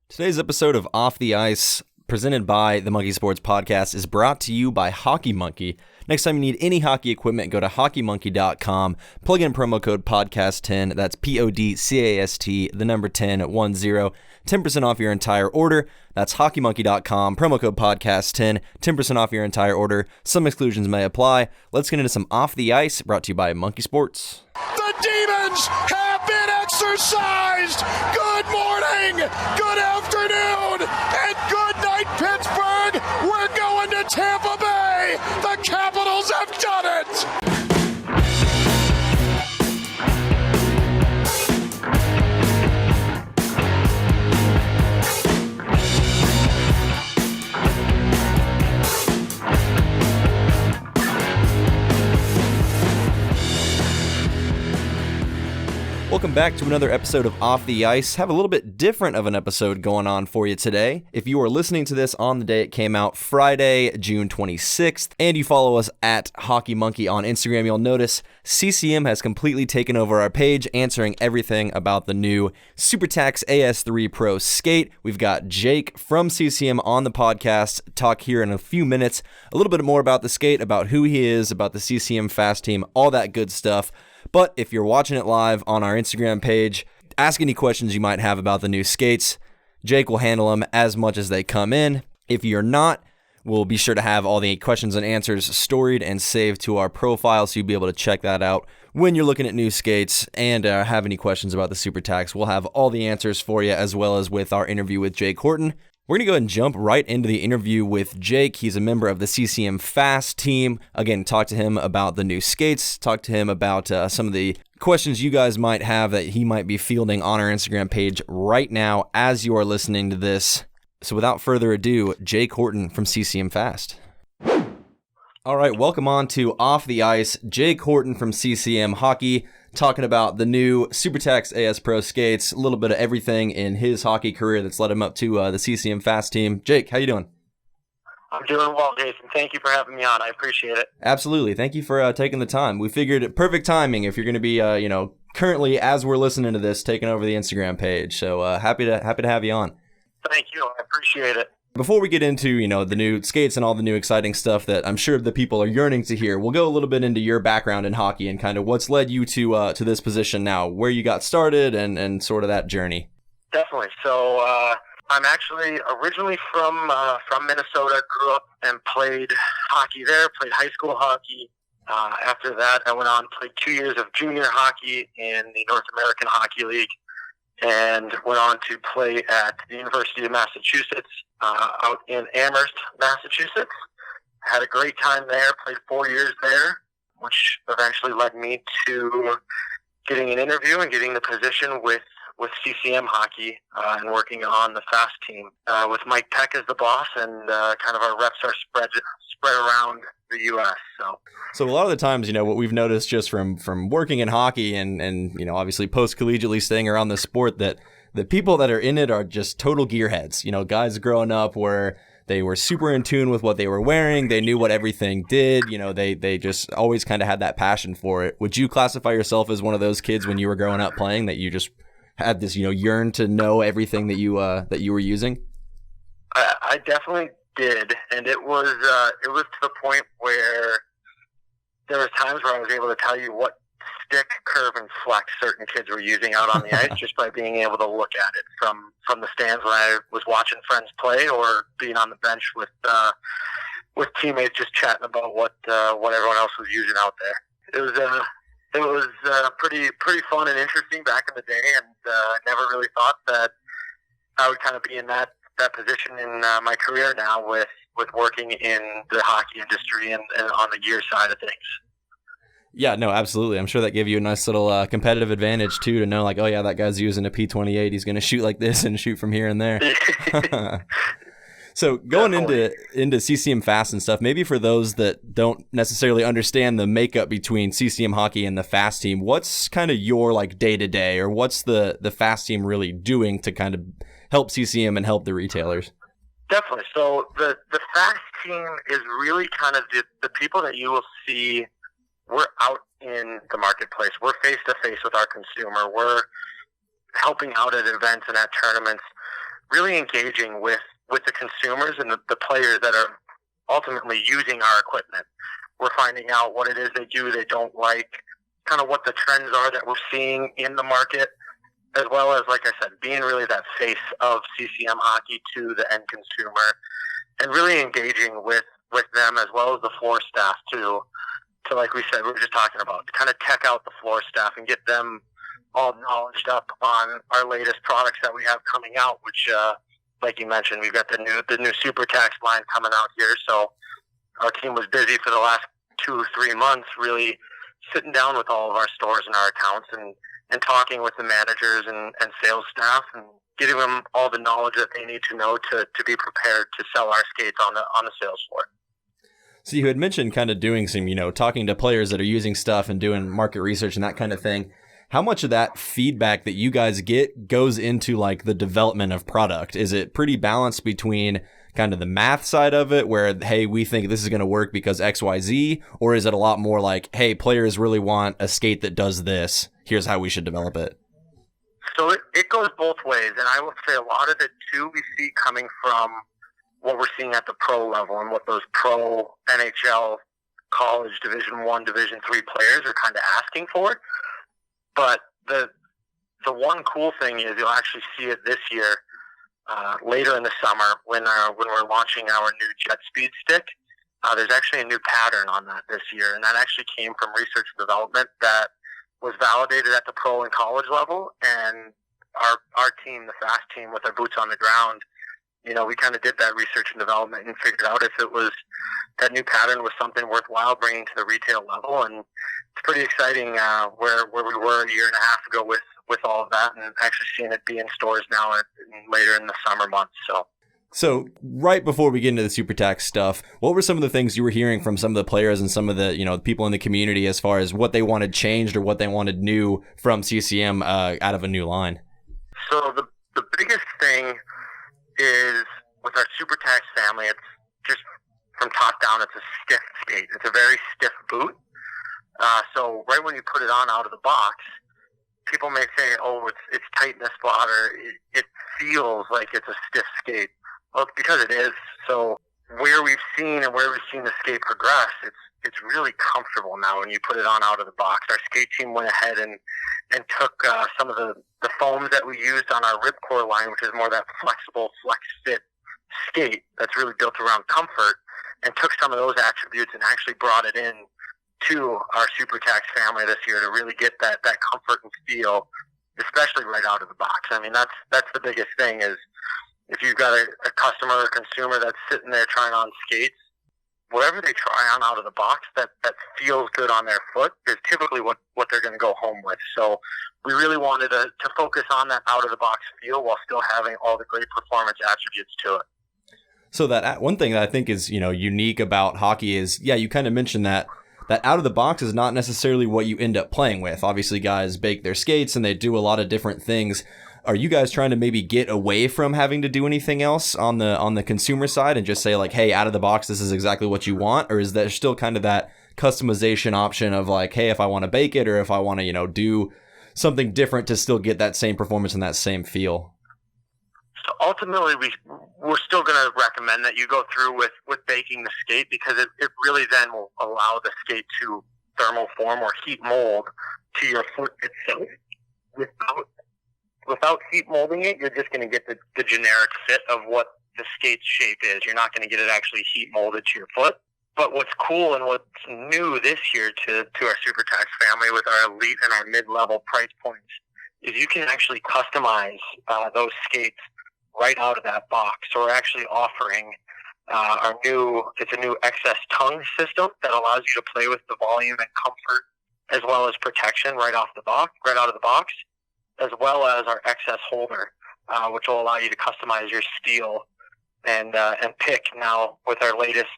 Today's episode of Off the Ice, presented by the Monkey Sports Podcast, is brought to you by Hockey Monkey. Next time you need any hockey equipment, go to hockeymonkey.com, plug in promo code podcast10, that's PODCAST, the number 10, 10% off your entire order. That's hockeymonkey.com, promo code podcast10, 10% off your entire order. Some exclusions may apply. Let's get into some Off the Ice, brought to you by Monkey Sports. The demons have been exorcised! Good morning, good afternoon, and good night, Pittsburgh! We're going to Tampa Bay! The Capitals have done it! Welcome back to another episode of Off the Ice. Have a little bit different of an episode going on for you today. If you are listening to this on the day it came out, Friday, June 26th, and you follow us at Hockey Monkey on Instagram, you'll notice CCM has completely taken over our page, answering everything about the new SuperTax AS3 Pro skate. We've got Jake from CCM on the podcast, talk here in a few minutes, a little bit more about the skate, about who he is, about the CCM Fast Team, all that good stuff. But if you're watching it live on our Instagram page, ask any questions you might have about the new skates. Jake will handle them as much as they come in. If you're not, we'll be sure to have all the questions and answers storied and saved to our profile, so you'll be able to check that out when you're looking at new skates and have any questions about the SuperTax. We'll have all the answers for you, as well as with our interview with Jake Horton. We're going to go ahead and jump right into the interview with Jake. He's a member of the CCM Fast Team. Again, talk to him about the new skates, talk to him about some of the questions you guys might have that he might be fielding on our Instagram page right now as you are listening to this. So without further ado, Jake Horton from CCM Fast. All right, welcome on to Off the Ice. Jake Horton from CCM Hockey, talking about the new SuperTax AS Pro skates, a little bit of everything in his hockey career that's led him up to the CCM Fast Team. Jake, how you doing? I'm doing well, Jason. Thank you for having me on. I appreciate it. Absolutely. Thank you for taking the time. We figured perfect timing if you're going to be, currently, as we're listening to this, taking over the Instagram page. So happy to have you on. Thank you. I appreciate it. Before we get into, the new skates and all the new exciting stuff that I'm sure the people are yearning to hear, we'll go a little bit into your background in hockey and kind of what's led you to this position now, where you got started and sort of that journey. Definitely. So I'm actually originally from Minnesota, grew up and played hockey there, played high school hockey. After that, I went on and played 2 years of junior hockey in the North American Hockey League, and went on to play at the University of Massachusetts out in Amherst, Massachusetts. Had a great time there, played 4 years there, which eventually led me to getting an interview and getting the position with CCM Hockey and working on the Fast Team with Mike Peck as the boss, and kind of our reps are spread around the U.S. So a lot of the times, what we've noticed just from working in hockey and obviously post-collegiately staying around the sport, that the people that are in it are just total gearheads. Guys growing up where they were super in tune with what they were wearing. They knew what everything did. They just always kind of had that passion for it. Would you classify yourself as one of those kids when you were growing up playing, that you just had this, yearn to know everything that you were using? I definitely did, and it was to the point where there was times where I was able to tell you what stick, curve, and flex certain kids were using out on the ice just by being able to look at it from the stands when I was watching friends play, or being on the bench with teammates just chatting about what everyone else was using out there. It was pretty fun and interesting back in the day, and I never really thought that I would kind of be in that position in my career now with working in the hockey industry and on the gear side of things. Yeah, no, absolutely. I'm sure that gave you a nice little competitive advantage too, to know like, oh yeah, that guy's using a P28. He's going to shoot like this and shoot from here and there. So going into CCM Fast and stuff, maybe for those that don't necessarily understand the makeup between CCM Hockey and the Fast Team, what's kind of your like day-to-day, or what's the Fast Team really doing to kind of help CCM and help the retailers? Definitely. So the Fast Team is really kind of the people that you will see. We're out in the marketplace. We're face-to-face with our consumer. We're helping out at events and at tournaments. really engaging with the consumers and the players that are ultimately using our equipment. We're finding out what it is they do, they don't like, kind of what the trends are that we're seeing in the market, as well as, like I said, being really that face of CCM hockey to the end consumer, and really engaging with them as well as the floor staff to like we said, we were just talking about, to kind of tech out the floor staff and get them all knowledged up on our latest products that we have coming out, which, like you mentioned, we've got the new Super Tax line coming out here. So our team was busy for the last 2-3 months, really sitting down with all of our stores and our accounts and talking with the managers and sales staff and getting them all the knowledge that they need to know to be prepared to sell our skates on the sales floor. So you had mentioned kind of doing some, talking to players that are using stuff and doing market research and that kind of thing. How much of that feedback that you guys get goes into like the development of product? Is it pretty balanced between kind of the math side of it where, hey, we think this is going to work because XYZ, or is it a lot more like, hey, players really want a skate that does this, here's how we should develop it? So it goes both ways, and I would say a lot of it too we see coming from what we're seeing at the pro level and what those pro NHL, college, Division I, Division III players are kind of asking for. But the one cool thing is you'll actually see it this year, later in the summer when we're launching our new Jet Speed stick. There's actually a new pattern on that this year, and that actually came from research and development that was validated at the pro and college level. And our team, the Fast team, with our boots on the ground, we kind of did that research and development and figured out if that new pattern was something worthwhile bringing to the retail level. And it's pretty exciting where we were a year and a half ago with all of that, and actually seeing it be in stores now later in the summer months. So right before we get into the Super Tax stuff, what were some of the things you were hearing from some of the players and some of the people in the community as far as what they wanted changed or what they wanted new from CCM out of a new line? So the biggest thing is with our Super Tax family, it's just from top down, it's a stiff skate. It's a very stiff boot. So right when you put it on out of the box, people may say, oh, it's tight in the spot, or it feels like it's a stiff skate. Well, it's because it is. So where we've seen the skate progress, it's really comfortable now when you put it on out of the box. Our skate team went ahead and took some of the foams that we used on our Ripcore line, which is more that flexible, flex fit skate that's really built around comfort, and took some of those attributes and actually brought it in to our Super Tax family this year to really get that comfort and feel, especially right out of the box. I mean, that's the biggest thing is if you've got a customer or consumer that's sitting there trying on skates, whatever they try on out of the box that feels good on their foot is typically what they're going to go home with. So we really wanted to focus on that out of the box feel while still having all the great performance attributes to it. So that one thing that I think is, unique about hockey is, yeah, you kind of mentioned that out of the box is not necessarily what you end up playing with. Obviously, guys bake their skates and they do a lot of different things. Are you guys trying to maybe get away from having to do anything else on the consumer side and just say like, hey, out of the box, this is exactly what you want? Or is there still kind of that customization option of like, hey, if I want to bake it or if I want to, do something different to still get that same performance and that same feel? So ultimately, we're still going to recommend that you go through with baking the skate, because it really then will allow the skate to thermal form or heat mold to your foot itself. Without heat molding it, you're just going to get the generic fit of what the skate's shape is. You're not going to get it actually heat molded to your foot. But what's cool and what's new this year to our Super Tax family with our elite and our mid-level price points is you can actually customize those skates right out of that box. So we're actually offering it's a new excess tongue system that allows you to play with the volume and comfort as well as protection right out of the box, as well as our excess holder, which will allow you to customize your steel and pick now with our latest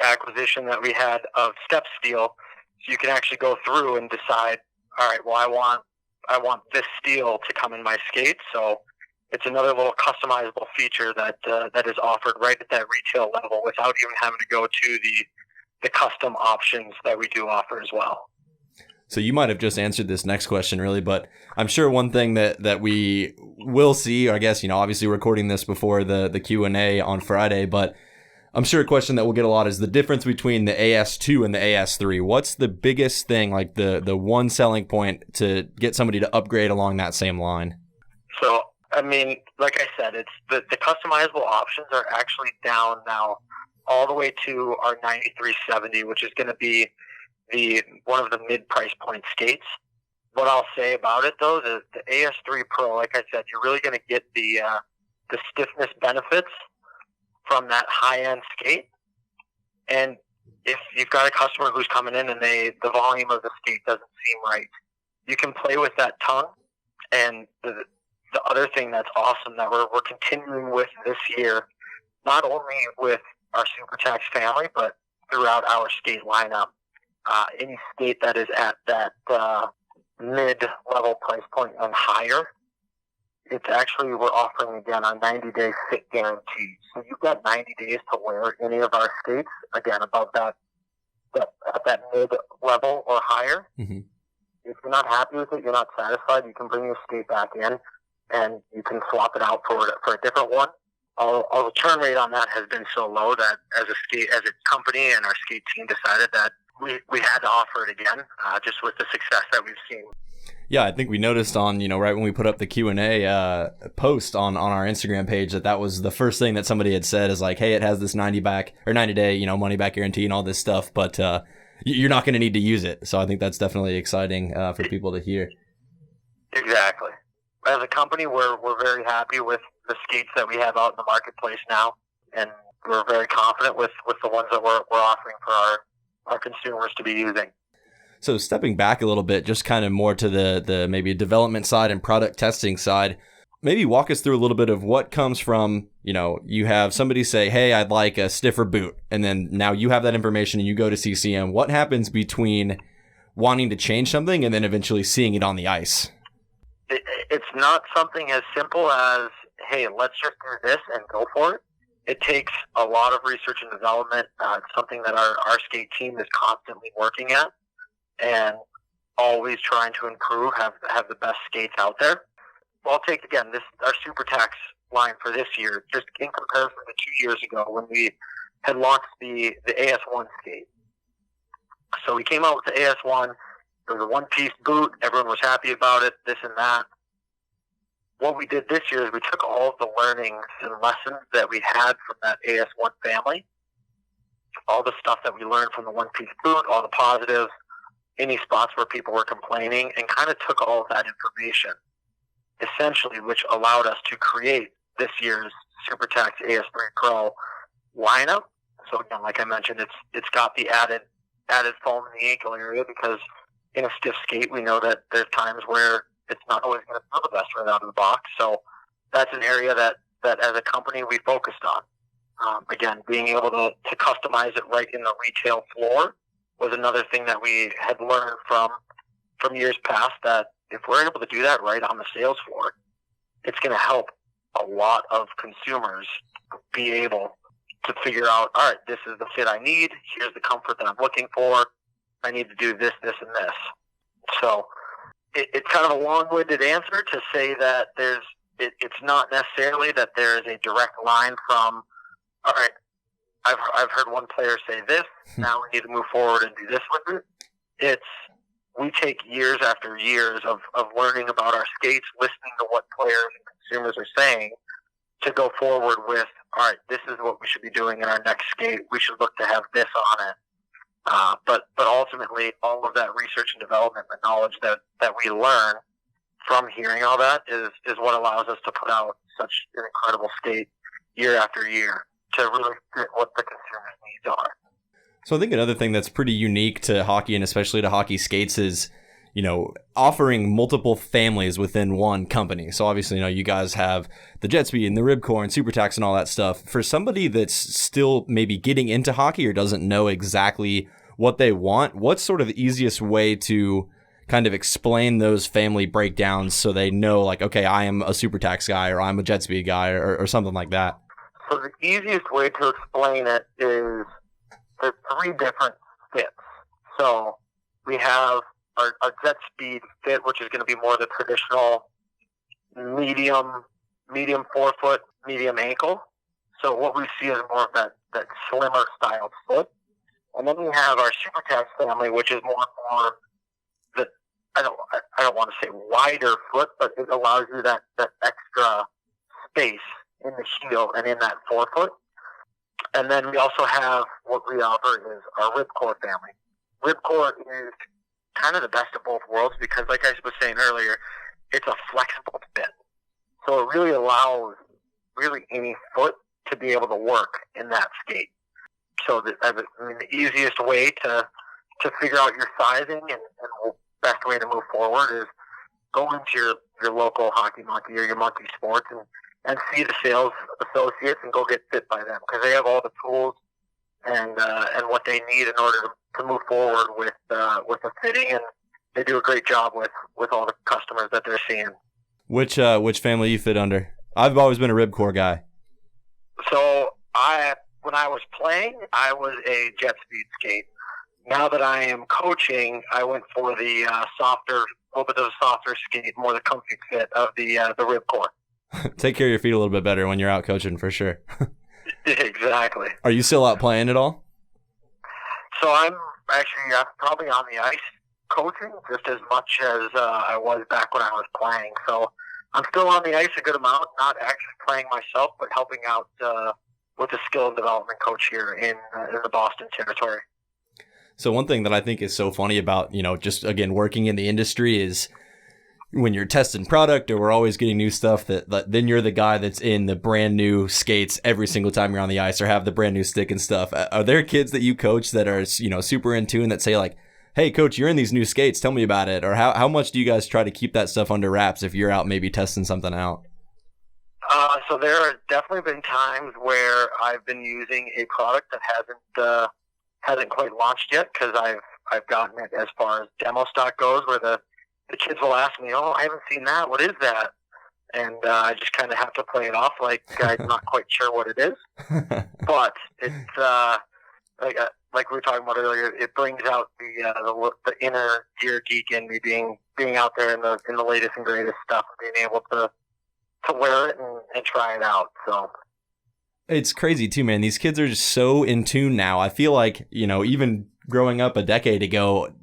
acquisition that we had of step steel. So you can actually go through and decide, all right, well, I want this steel to come in my skate. So it's another little customizable feature that is offered right at that retail level without even having to go to the custom options that we do offer as well. So you might have just answered this next question, really, but I'm sure one thing that we will see, I guess, obviously recording this before the Q&A on Friday, but I'm sure a question that we'll get a lot is the difference between the AS2 and the AS3. What's the biggest thing, like the one selling point to get somebody to upgrade along that same line? So, I mean, like I said, it's the customizable options are actually down now all the way to our 9370, which is going to be one of the mid-price point skates. What I'll say about it, though, the AS3 Pro, like I said, you're really going to get the stiffness benefits from that high-end skate. And if you've got a customer who's coming in and the volume of the skate doesn't seem right, you can play with that tongue. And the other thing that's awesome that we're continuing with this year, not only with our SuperTax family, but throughout our skate lineup, any skate that is at that mid-level price point and higher, it's actually, we're offering again our 90-day fit guarantee. So you've got 90 days to wear any of our skates, again, above that at that mid-level or higher. Mm-hmm. If you're not happy with it, you're not satisfied, you can bring your skate back in and you can swap it out for a different one. Our return rate on that has been so low that as a company and our skate team decided that we had to offer it again, just with the success that we've seen. Yeah, I think we noticed on, right when we put up the Q&A post on our Instagram page that was the first thing that somebody had said is like, hey, it has this 90-day, money back guarantee and all this stuff, but you're not going to need to use it. So I think that's definitely exciting for people to hear. Exactly. As a company, we're very happy with the skates that we have out in the marketplace now, and we're very confident with the ones that we're offering for our consumers to be using. So stepping back a little bit, just kind of more to the maybe development side and product testing side, maybe walk us through a little bit of what comes from, you have somebody say, hey, I'd like a stiffer boot. And then now you have that information and you go to CCM. What happens between wanting to change something and then eventually seeing it on the ice? It's not something as simple as, hey, let's just do this and go for it. It takes a lot of research and development. It's something that our skate team is constantly working at and always trying to improve, have the best skates out there. I'll take, again, our SuperTax line for this year, just in comparison to 2 years ago when we had launched the AS1 skate. So we came out with the AS1. It was a one-piece boot. Everyone was happy about it, this and that. What we did this year is we took all of the learnings and lessons that we had from that AS1 family, all the stuff that we learned from the one-piece boot, all the positives, any spots where people were complaining, and kind of took all of that information, essentially, which allowed us to create this year's SuperTax AS3 Pro lineup. So again, like I mentioned, it's got the added foam in the ankle area because in a stiff skate, we know that there's times where it's not always going to feel the best right out of the box. So that's an area that as a company we focused on. Again, being able to customize it right in the retail floor was another thing that we had learned from years past, that if we're able to do that right on the sales floor, it's going to help a lot of consumers be able to figure out, all right, this is the fit I need. Here's the comfort that I'm looking for. I need to do this, this, and this. So it's kind of a long-winded answer to say that it's not necessarily that there is a direct line from, all right, I've heard one player say this, now we need to move forward and do this with it. We take years after years of learning about our skates, listening to what players and consumers are saying, to go forward with, all right, this is what we should be doing in our next skate. We should look to have this on it. But ultimately, all of that research and development, the knowledge that we learn from hearing all that is what allows us to put out such an incredible skate year after year to really fit what the consumer's needs are. So I think another thing that's pretty unique to hockey, and especially to hockey skates, is offering multiple families within one company. So obviously, you guys have the Jet Speed and the Ribcore and SuperTax and all that stuff. For somebody that's still maybe getting into hockey or doesn't know exactly what they want, what's sort of the easiest way to kind of explain those family breakdowns so they know, like, okay, I am a SuperTax guy or I'm a Jet Speed guy or something like that? So the easiest way to explain it is there's 3 different fits. So we have our Jet Speed fit, which is going to be more the traditional medium forefoot, medium ankle. So what we see is more of that slimmer style foot. And then we have our SuperTax family, which is more for the, I don't want to say wider foot, but it allows you that extra space in the heel and in that forefoot. And then we also have what we offer is our Ripcore family. Ripcore is kind of the best of both worlds because, like I was saying earlier, it's a flexible fit. So it really allows any foot to be able to work in that skate. So the easiest way to figure out your sizing and the best way to move forward is go into your local Hockey Monkey or your Monkey Sports and see the sales associates and go get fit by them because they have all the tools and what they need in order to move forward with the fitting, and they do a great job with all the customers that they're seeing. Which family you fit under? I've always been a Ribcore guy. So when I was playing, I was a Jet Speed skate. Now that I am coaching, I went for the a little bit of a softer skate, more the comfy fit of the Ribcore. Take care of your feet a little bit better when you're out coaching, for sure. Exactly. Are you still out playing at all? So I'm probably on the ice coaching just as much as I was back when I was playing. So I'm still on the ice a good amount, not actually playing myself, but helping out with the skill and development coach here in the Boston territory. So one thing that I think is so funny about, just again, working in the industry is when you're testing product or we're always getting new stuff that then you're the guy that's in the brand new skates every single time you're on the ice or have the brand new stick and stuff. Are there kids that you coach that are, super in tune that say like, hey coach, you're in these new skates, tell me about it? Or how much do you guys try to keep that stuff under wraps if you're out maybe testing something out? So there have definitely been times where I've been using a product that hasn't quite launched yet because I've gotten it as far as demo stock goes, where the kids will ask me, "Oh, I haven't seen that. What is that?" And I just kind of have to play it off like I'm not quite sure what it is. But it's like we were talking about earlier. It brings out the inner gear geek in me, being out there in the latest and greatest stuff, and being able to wear it and try it out. So it's crazy too, man. These kids are just so in tune now. I feel like, even growing up a decade ago,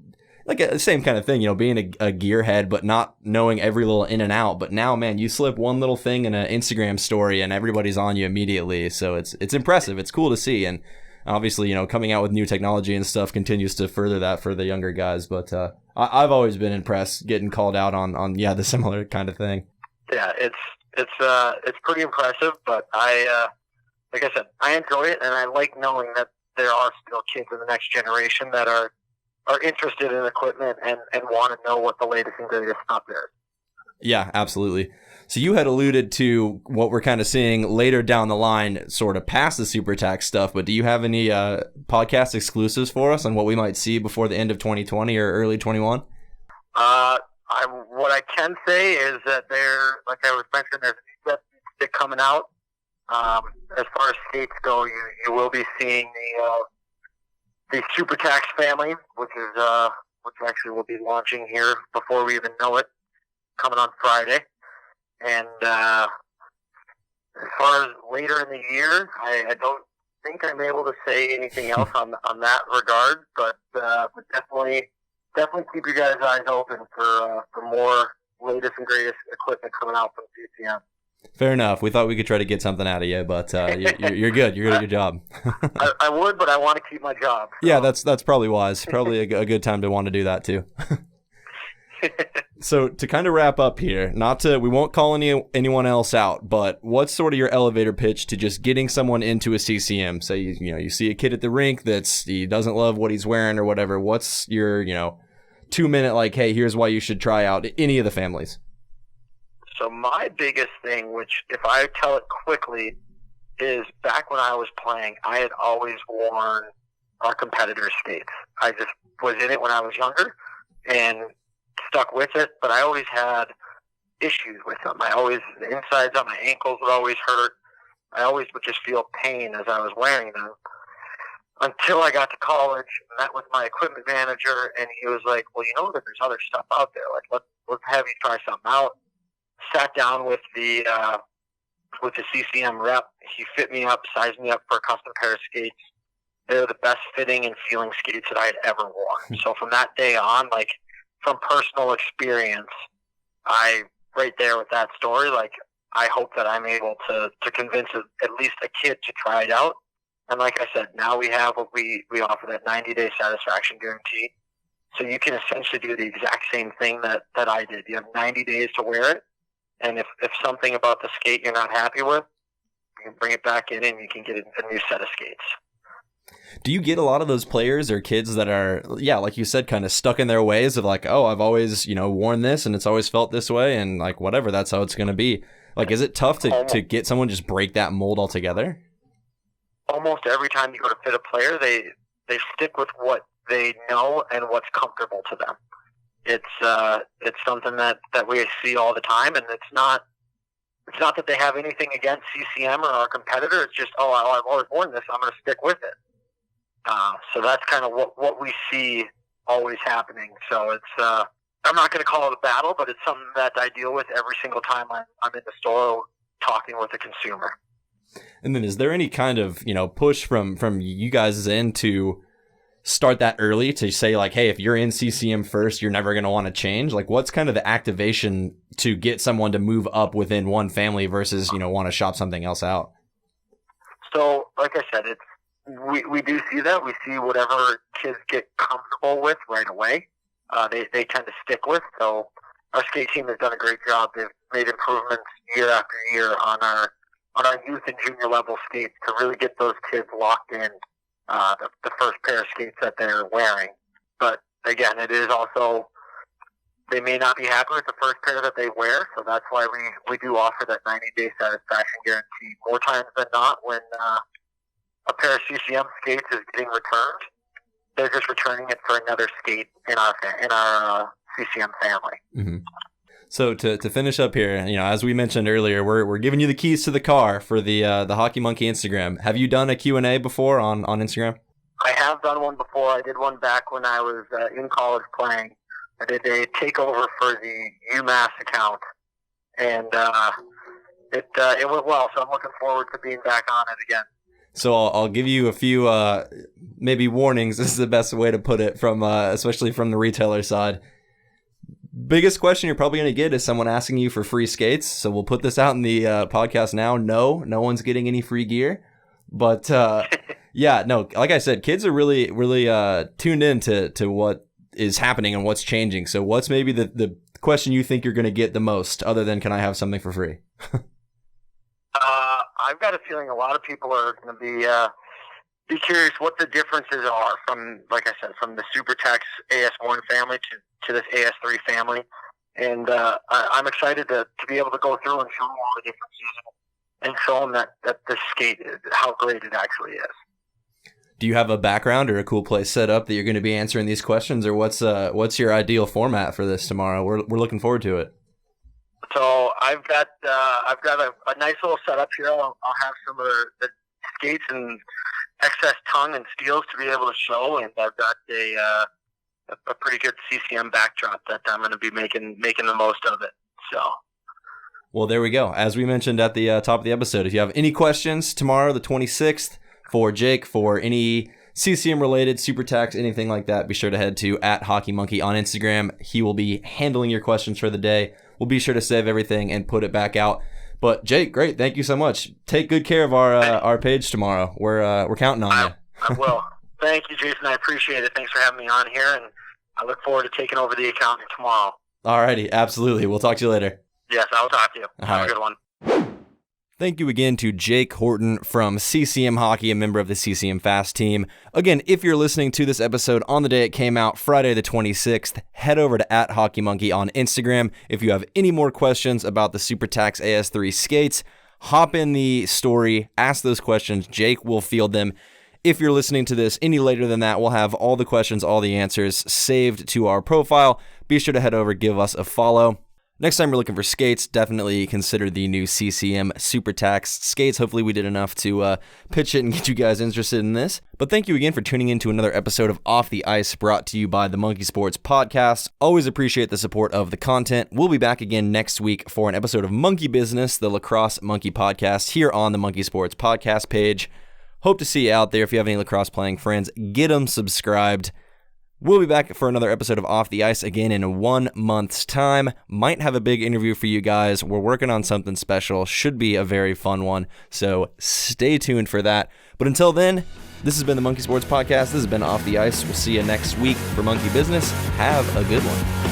like the same kind of thing, being a gearhead, but not knowing every little in and out. But now, man, you slip one little thing in an Instagram story and everybody's on you immediately. So it's impressive. It's cool to see. And obviously, coming out with new technology and stuff continues to further that for the younger guys. But I've always been impressed getting called out on the similar kind of thing. Yeah, it's pretty impressive, but like I said, I enjoy it, and I like knowing that there are still kids in the next generation that are interested in equipment and want to know what the latest and greatest stuff is. Yeah, absolutely. So you had alluded to what we're kind of seeing later down the line, sort of past the SuperTax stuff, but do you have any podcast exclusives for us on what we might see before the end of 2020 or early 21? What I can say is that like I was mentioning, there's a new stick coming out. As far as skates go, you will be seeing the SuperTax family, which actually will be launching here before we even know it, coming on Friday. And as far as later in the year, I don't think I'm able to say anything else on that regard, but definitely keep your guys' eyes open for more latest and greatest equipment coming out from CCM. Fair enough. We thought we could try to get something out of you, but you're good. You're good at your job. I would, but I want to keep my job. So. Yeah, that's probably wise. Probably a good time to want to do that too. So to kind of wrap up here, we won't call anyone else out, but what's sort of your elevator pitch to just getting someone into a CCM? Say you see a kid at the rink he doesn't love what he's wearing or whatever. What's your 2-minute like, hey, here's why you should try out any of the families? So my biggest thing, which if I tell it quickly, is back when I was playing, I had always worn our competitors' skates. I just was in it when I was younger and stuck with it, but I always had issues with them. The insides on my ankles would always hurt. I always would just feel pain as I was wearing them. until I got to college, met with my equipment manager, and he was like, well, you know that there's other stuff out there. Like, let's have you try something out. Sat down with the CCM rep. He fit me up, sized me up for a custom pair of skates. They're the best fitting and feeling skates that I had ever worn. So from that day on, like, from personal experience, right there with that story, like, I hope that I'm able to convince at least a kid to try it out. And like I said, now we have what we offer, that 90-day satisfaction guarantee. So you can essentially do the exact same thing that I did. You have 90 days to wear it. And if something about the skate you're not happy with, you can bring it back in and you can get a new set of skates. Do you get a lot of those players or kids that are, like you said, kind of stuck in their ways of like, oh, I've always, worn this and it's always felt this way and like whatever, that's how it's going to be. Like, is it tough to get someone just break that mold altogether? Almost every time you go to fit a player, they stick with what they know and what's comfortable to them. It's something that we see all the time, and it's not that they have anything against CCM or our competitor. It's just, I've always worn this, I'm going to stick with it. So that's kind of what we see always happening. So it's I'm not going to call it a battle, but it's something that I deal with every single time I'm in the store talking with a consumer. And then is there any kind of, push from you guys end to start that early to say like, hey, if you're in CCM first, you're never going to want to change? Like, what's kind of the activation to get someone to move up within one family versus, want to shop something else out? So, like I said, we do see that. We see whatever kids get comfortable with right away. They tend to stick with. So our skate team has done a great job. They've made improvements year after year on our youth and junior level skates to really get those kids locked in the first pair of skates that they're wearing. But again, it is also, they may not be happy with the first pair that they wear, so that's why we do offer that 90-day satisfaction guarantee. More times than not, when a pair of CCM skates is getting returned, they're just returning it for another skate in our CCM family. Mm-hmm. So to finish up here, as we mentioned earlier, we're giving you the keys to the car for the Hockey Monkey Instagram. Have you done a Q&A before on Instagram? I have done one before. I did one back when I was in college playing. I did a takeover for the UMass account, and it went well. So I'm looking forward to being back on it again. So I'll give you a few maybe warnings. This is the best way to put it, from especially from the retailer side. Biggest question you're probably going to get is someone asking you for free skates. So we'll put this out in the podcast now. No one's getting any free gear. But like I said, kids are really, really tuned in to what is happening and what's changing. So what's maybe the question you think you're going to get the most, other than can I have something for free? I've got a feeling a lot of people are going to be curious what the differences are from, like I said, from the SuperTax AS1 family to this AS3 family. And I'm excited to be able to go through and show them all the differences and show them that the skate, how great it actually is. Do you have a background or a cool place set up that you're going to be answering these questions, or what's your ideal format for this tomorrow? We're looking forward to it. So I've got a nice little setup here. I'll have some of the skates and excess tongue and steels to be able to show, and I've got a pretty good CCM backdrop that I'm going to be making the most of it. So, well, there we go. As we mentioned at the top of the episode, if you have any questions tomorrow, the 26th, for Jake, for any CCM related, SuperTax, anything like that, be sure to head to @HockeyMonkey on Instagram. He will be handling your questions for the day. We'll be sure to save everything and put it back out. But Jake, great, thank you so much. Take good care of our page tomorrow. We're counting on you. I will. Thank you, Jason. I appreciate it. Thanks for having me on here, and I look forward to taking over the account tomorrow. Alrighty, absolutely. We'll talk to you later. Yes, I'll talk to you. All Have right. a good one. Thank you again to Jake Horton from CCM Hockey, a member of the CCM Fast team. Again, if you're listening to this episode on the day it came out, Friday the 26th, head over to @HockeyMonkey on Instagram. If you have any more questions about the SuperTax AS3 skates, hop in the story, ask those questions. Jake will field them. If you're listening to this any later than that, we'll have all the questions, all the answers saved to our profile. Be sure to head over, give us a follow. Next time you're looking for skates, definitely consider the new CCM Super Tax skates. Hopefully we did enough to pitch it and get you guys interested in this. But thank you again for tuning in to another episode of Off the Ice, brought to you by the Monkey Sports Podcast. Always appreciate the support of the content. We'll be back again next week for an episode of Monkey Business, the lacrosse monkey podcast, here on the Monkey Sports Podcast page. Hope to see you out there. If you have any lacrosse playing friends, get them subscribed. We'll be back for another episode of Off the Ice again in 1 month's time. Might have a big interview for you guys. We're working on something special. Should be a very fun one. So stay tuned for that. But until then, this has been the Monkey Sports Podcast. This has been Off the Ice. We'll see you next week for Monkey Business. Have a good one.